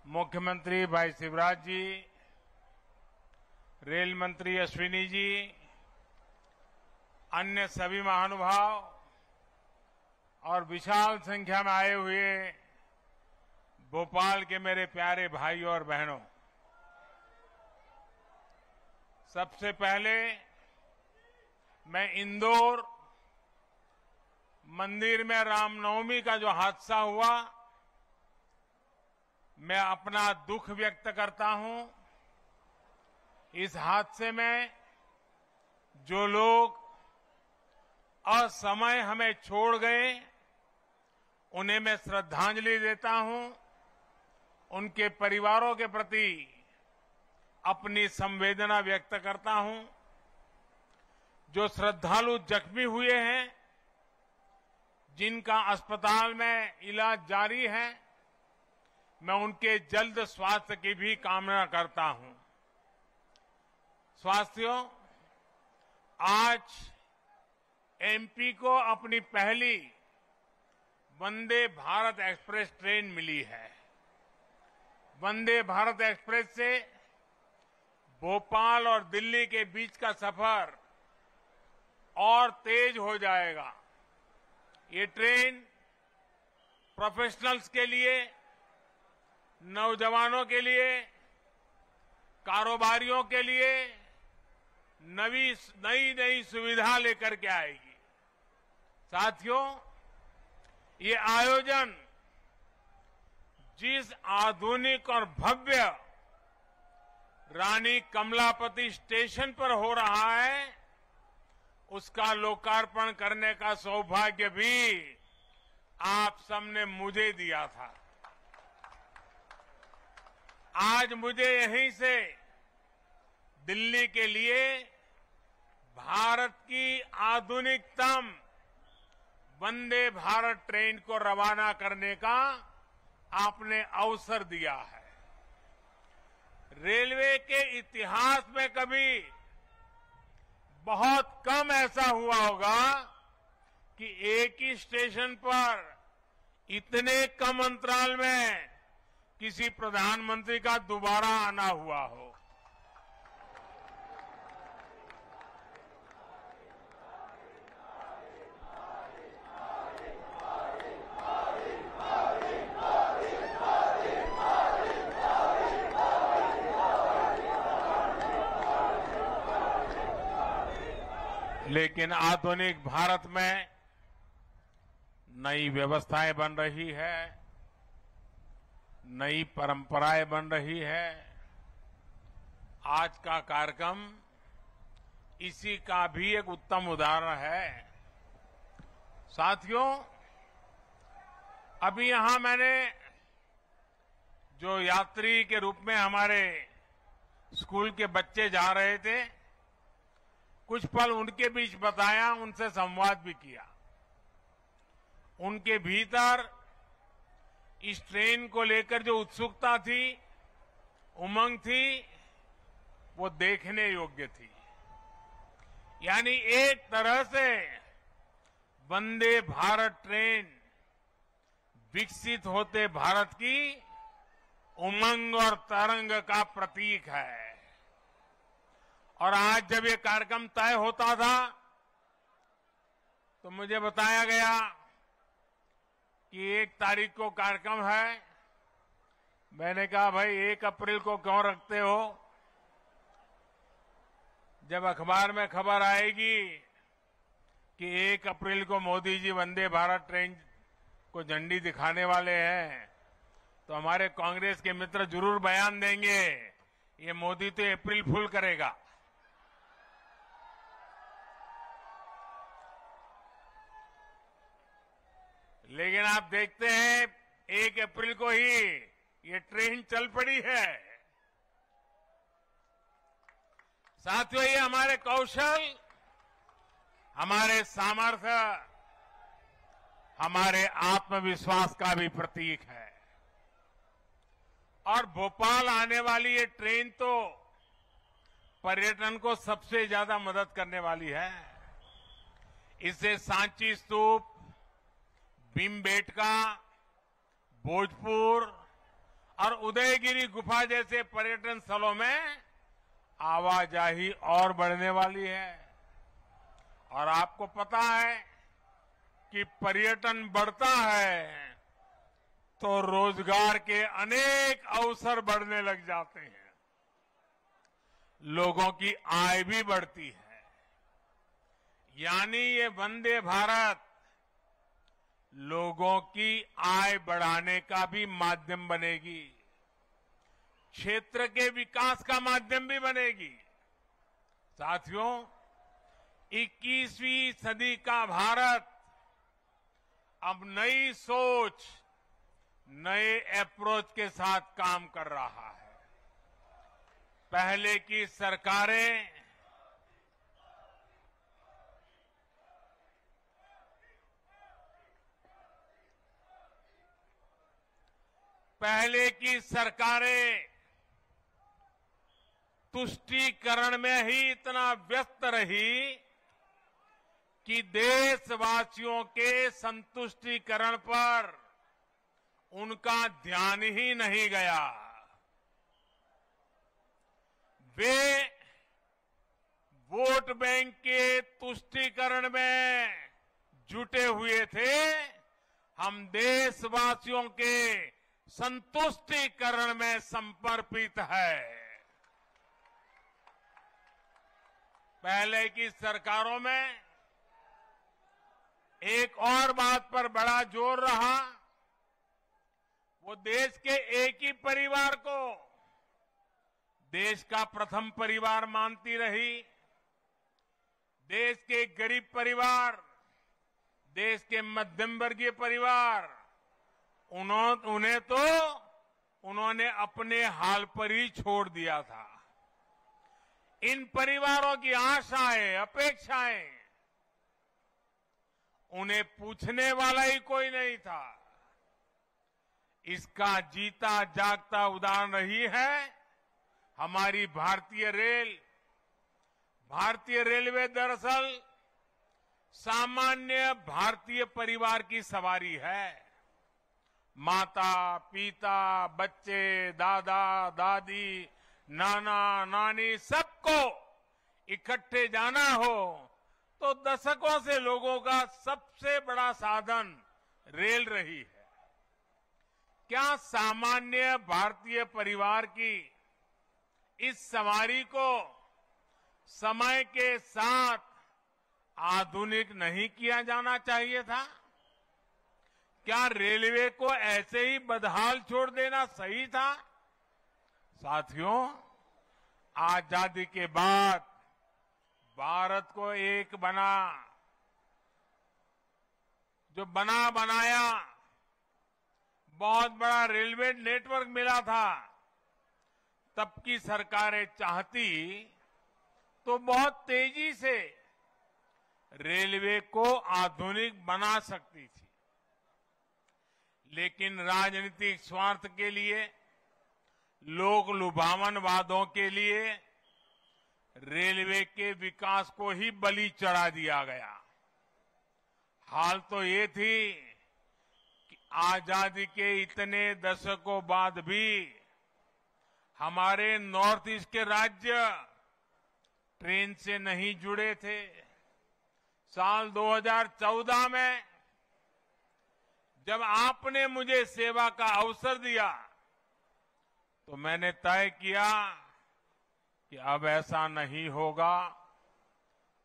मुख्यमंत्री भाई शिवराज जी, रेल मंत्री अश्विनी जी, अन्य सभी महानुभाव और विशाल संख्या में आए हुए भोपाल के मेरे प्यारे भाइयों और बहनों, सबसे पहले मैं इंदौर मंदिर में रामनवमी का जो हादसा हुआ, मैं अपना दुख व्यक्त करता हूं। इस हादसे में जो लोग असमय हमें छोड़ गए, उन्हें मैं श्रद्धांजलि देता हूं। उनके परिवारों के प्रति अपनी संवेदना व्यक्त करता हूं। जो श्रद्धालु जख्मी हुए हैं, जिनका अस्पताल में इलाज जारी है, मैं उनके जल्द स्वास्थ्य की भी कामना करता हूं। साथियों, आज एमपी को अपनी पहली वंदे भारत एक्सप्रेस ट्रेन मिली है। वंदे भारत एक्सप्रेस से भोपाल और दिल्ली के बीच का सफर और तेज हो जाएगा। ये ट्रेन प्रोफेशनल्स के लिए, नौजवानों के लिए, कारोबारियों के लिए नई सुविधा लेकर के आएगी। साथियों, ये आयोजन जिस आधुनिक और भव्य रानी कमलापति स्टेशन पर हो रहा है, उसका लोकार्पण करने का सौभाग्य भी आप सबने मुझे दिया था। आज मुझे यहीं से दिल्ली के लिए भारत की आधुनिकतम वंदे भारत ट्रेन को रवाना करने का आपने अवसर दिया है। रेलवे के इतिहास में कभी बहुत कम ऐसा हुआ होगा कि एक ही स्टेशन पर इतने कम अंतराल में किसी प्रधानमंत्री का दोबारा आना हुआ हो। लेकिन आधुनिक भारत में नई व्यवस्थाएं बन रही है, नई परंपराएं बन रही है। आज का कार्यक्रम इसी का भी एक उत्तम उदाहरण है। साथियों, अभी यहां मैंने जो यात्री के रूप में हमारे स्कूल के बच्चे जा रहे थे, कुछ पल उनके बीच बताया, उनसे संवाद भी किया। उनके भीतर इस ट्रेन को लेकर जो उत्सुकता थी, उमंग थी, वो देखने योग्य थी। यानी एक तरह से वंदे भारत ट्रेन विकसित होते भारत की उमंग और तरंग का प्रतीक है। और आज जब ये कार्यक्रम तय होता था, तो मुझे बताया गया कि 1 तारीख को कार्यक्रम है। मैंने कहा, भाई 1 अप्रैल को क्यों रखते हो? जब अखबार में खबर आएगी कि 1 अप्रैल को मोदी जी वंदे भारत ट्रेन को झंडी दिखाने वाले हैं, तो हमारे कांग्रेस के मित्र जरूर बयान देंगे, ये मोदी तो अप्रैल फूल करेगा। लेकिन आप देखते हैं 1 अप्रैल को ही ये ट्रेन चल पड़ी है। साथियों, ये हमारे कौशल, हमारे सामर्थ्य, हमारे आत्मविश्वास का भी प्रतीक है। और भोपाल आने वाली ये ट्रेन तो पर्यटन को सबसे ज्यादा मदद करने वाली है। इससे सांची स्तूप, भीमबेटका, भोजपुर और उदयगिरी गुफा जैसे पर्यटन स्थलों में आवाजाही और बढ़ने वाली है। और आपको पता है कि पर्यटन बढ़ता है तो रोजगार के अनेक अवसर बढ़ने लग जाते हैं, लोगों की आय भी बढ़ती है। यानी ये वंदे भारत लोगों की आय बढ़ाने का भी माध्यम बनेगी, क्षेत्र के विकास का माध्यम भी बनेगी। साथियों, 21वीं सदी का भारत अब नई सोच, नए अप्रोच के साथ काम कर रहा है। पहले की सरकारें तुष्टीकरण में ही इतना व्यस्त रही कि देशवासियों के संतुष्टीकरण पर उनका ध्यान ही नहीं गया। वे वोट बैंक के तुष्टीकरण में जुटे हुए थे। हम देशवासियों के संतुष्टीकरण में समर्पित है। पहले की सरकारों में एक और बात पर बड़ा जोर रहा, वो देश के एक ही परिवार को देश का प्रथम परिवार मानती रही। देश के गरीब परिवार, देश के मध्यम वर्गीय परिवार, उन्होंने अपने हाल पर ही छोड़ दिया था। इन परिवारों की आशाएं, अपेक्षाएं, उन्हें पूछने वाला ही कोई नहीं था। इसका जीता जागता उदाहरण रही है हमारी भारतीय रेल। भारतीय रेलवे दरअसल सामान्य भारतीय परिवार की सवारी है। माता, पिता, बच्चे, दादा, दादी, नाना, नानी, सबको इकट्ठे जाना हो तो दशकों से लोगों का सबसे बड़ा साधन रेल रही है। क्या सामान्य भारतीय परिवार की इस सवारी को समय के साथ आधुनिक नहीं किया जाना चाहिए था? क्या रेलवे को ऐसे ही बदहाल छोड़ देना सही था? साथियों, आजादी के बाद भारत को एक बनाया बहुत बड़ा रेलवे नेटवर्क मिला था। तब की सरकारें चाहती तो बहुत तेजी से रेलवे को आधुनिक बना सकती थी, लेकिन राजनीतिक स्वार्थ के लिए, लोक लुभावन वादों के लिए रेलवे के विकास को ही बलि चढ़ा दिया गया। हाल तो ये थी कि आजादी के इतने दशकों बाद भी हमारे नॉर्थ ईस्ट के राज्य ट्रेन से नहीं जुड़े थे। साल 2014 में जब आपने मुझे सेवा का अवसर दिया तो मैंने तय किया कि अब ऐसा नहीं होगा।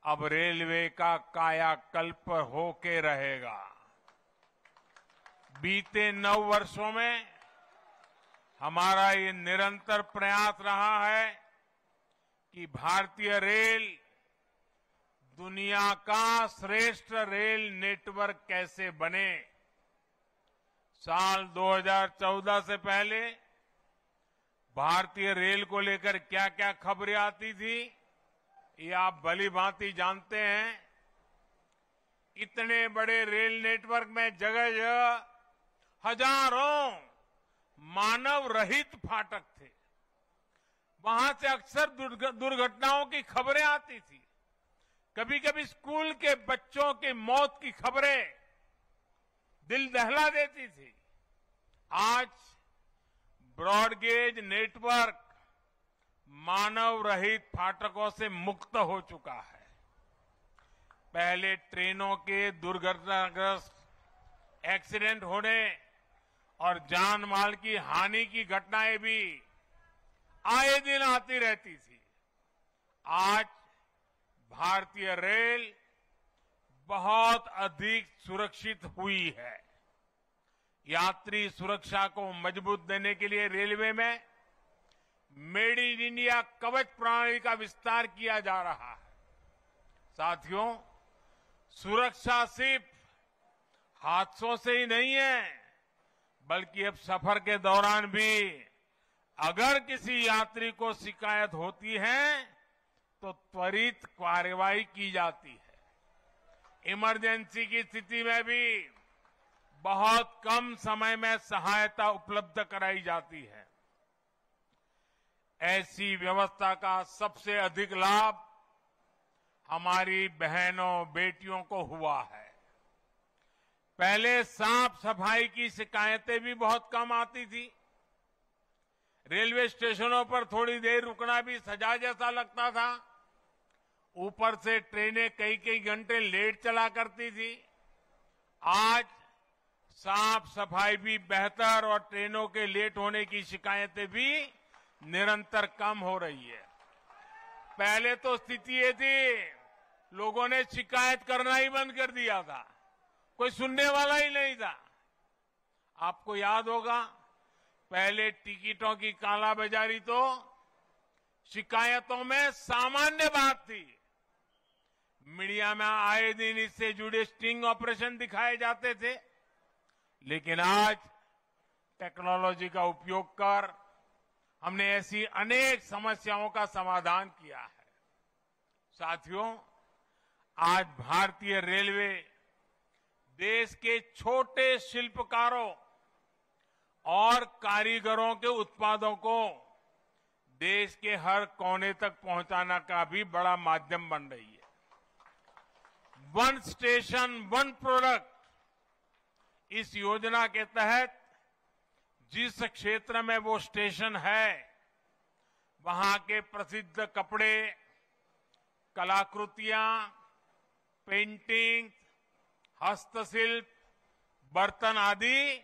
अब रेलवे का कायाकल्प होके रहेगा। बीते 9 वर्षों में हमारा ये निरंतर प्रयास रहा है कि भारतीय रेल दुनिया का श्रेष्ठ रेल नेटवर्क कैसे बने। साल 2014 से पहले भारतीय रेल को लेकर क्या क्या खबरें आती थी, ये आप भली भांति जानते हैं। इतने बड़े रेल नेटवर्क में जगह जगह हजारों मानव रहित फाटक थे। वहां से अक्सर दुर्घटनाओं की खबरें आती थी। कभी कभी स्कूल के बच्चों की मौत की खबरें दिल दहला देती थी। आज ब्रॉडगेज नेटवर्क मानव रहित फाटकों से मुक्त हो चुका है। पहले ट्रेनों के दुर्घटनाग्रस्त एक्सीडेंट होने और जान माल की हानि की घटनाएं भी आए दिन आती रहती थी। आज भारतीय रेल बहुत अधिक सुरक्षित हुई है। यात्री सुरक्षा को मजबूत देने के लिए रेलवे में मेड इन इंडिया कवच प्रणाली का विस्तार किया जा रहा है। साथियों, सुरक्षा सिर्फ हादसों से ही नहीं है, बल्कि अब सफर के दौरान भी अगर किसी यात्री को शिकायत होती है तो त्वरित कार्रवाई की जाती है। इमरजेंसी की स्थिति में भी बहुत कम समय में सहायता उपलब्ध कराई जाती है। ऐसी व्यवस्था का सबसे अधिक लाभ हमारी बहनों बेटियों को हुआ है। पहले साफ सफाई की शिकायतें भी बहुत कम आती थी। रेलवे स्टेशनों पर थोड़ी देर रुकना भी सजा जैसा लगता था। ऊपर से ट्रेनें कई कई घंटे लेट चला करती थी। आज साफ सफाई भी बेहतर और ट्रेनों के लेट होने की शिकायतें भी निरंतर कम हो रही है। पहले तो स्थिति ये थी, लोगों ने शिकायत करना ही बंद कर दिया था, कोई सुनने वाला ही नहीं था। आपको याद होगा, पहले टिकटों की कालाबाजारी तो शिकायतों में सामान्य बात थी। मीडिया में आए दिन इससे जुड़े स्टिंग ऑपरेशन दिखाए जाते थे। लेकिन आज टेक्नोलॉजी का उपयोग कर हमने ऐसी अनेक समस्याओं का समाधान किया है। साथियों, आज भारतीय रेलवे देश के छोटे शिल्पकारों और कारीगरों के उत्पादों को देश के हर कोने तक पहुंचाना का भी बड़ा माध्यम बन रही है। वन स्टेशन वन प्रोडक्ट, इस योजना के तहत जिस क्षेत्र में वो स्टेशन है, वहां के प्रसिद्ध कपड़े, कलाकृतियां, पेंटिंग, हस्तशिल्प, बर्तन आदि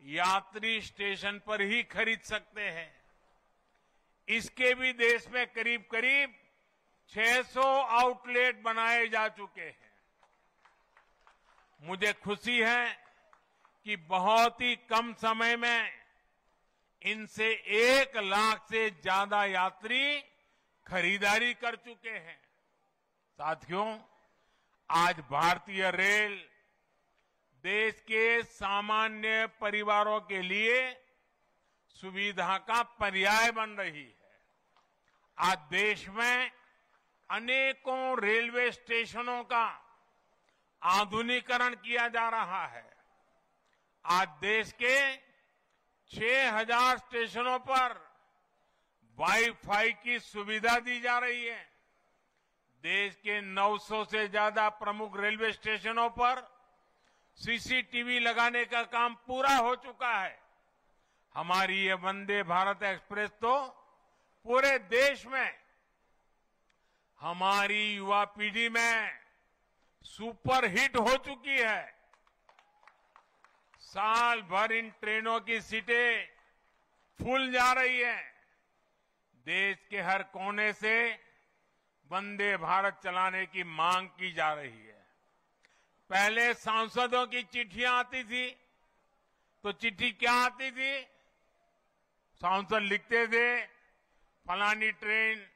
यात्री स्टेशन पर ही खरीद सकते हैं। इसके भी देश में करीब करीब 600 आउटलेट बनाए जा चुके हैं। मुझे खुशी है कि बहुत ही कम समय में इनसे 1 लाख से ज्यादा यात्री खरीदारी कर चुके हैं। साथियों, आज भारतीय रेल देश के सामान्य परिवारों के लिए सुविधा का पर्याय बन रही है। आज देश में अनेकों रेलवे स्टेशनों का आधुनिकीकरण किया जा रहा है। आज देश के 6000 स्टेशनों पर वाईफाई की सुविधा दी जा रही है। देश के 900 से ज्यादा प्रमुख रेलवे स्टेशनों पर सीसीटीवी लगाने का काम पूरा हो चुका है। हमारी ये वंदे भारत एक्सप्रेस तो पूरे देश में हमारी युवा पीढ़ी में सुपर हिट हो चुकी है। साल भर इन ट्रेनों की सीटें फुल जा रही है। देश के हर कोने से वंदे भारत चलाने की मांग की जा रही है। पहले सांसदों की चिट्ठियां आती थी, तो चिट्ठी क्या आती थी? सांसद लिखते थे, फलानी ट्रेन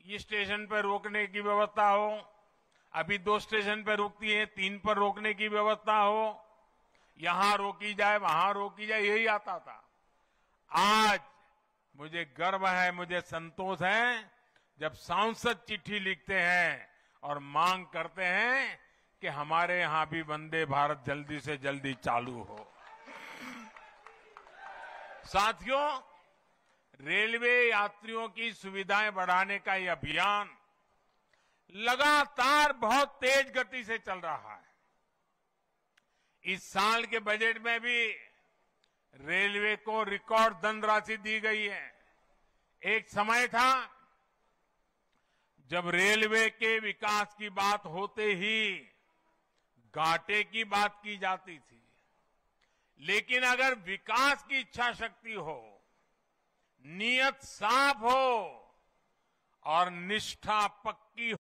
इस स्टेशन पर रोकने की व्यवस्था हो, अभी 2 स्टेशन पर रुकती है, 3 पर रोकने की व्यवस्था हो, यहां रोकी जाए, वहां रोकी जाए, यही आता था। आज मुझे गर्व है, मुझे संतोष है, जब सांसद चिट्ठी लिखते हैं और मांग करते हैं कि हमारे यहां भी वंदे भारत जल्दी से जल्दी चालू हो। साथियों, रेलवे यात्रियों की सुविधाएं बढ़ाने का यह अभियान लगातार बहुत तेज गति से चल रहा है। इस साल के बजट में भी रेलवे को रिकॉर्ड धनराशि दी गई है। एक समय था जब रेलवे के विकास की बात होते ही घाटे की बात की जाती थी, लेकिन अगर विकास की इच्छा शक्ति हो, नीयत साफ हो और निष्ठा पक्की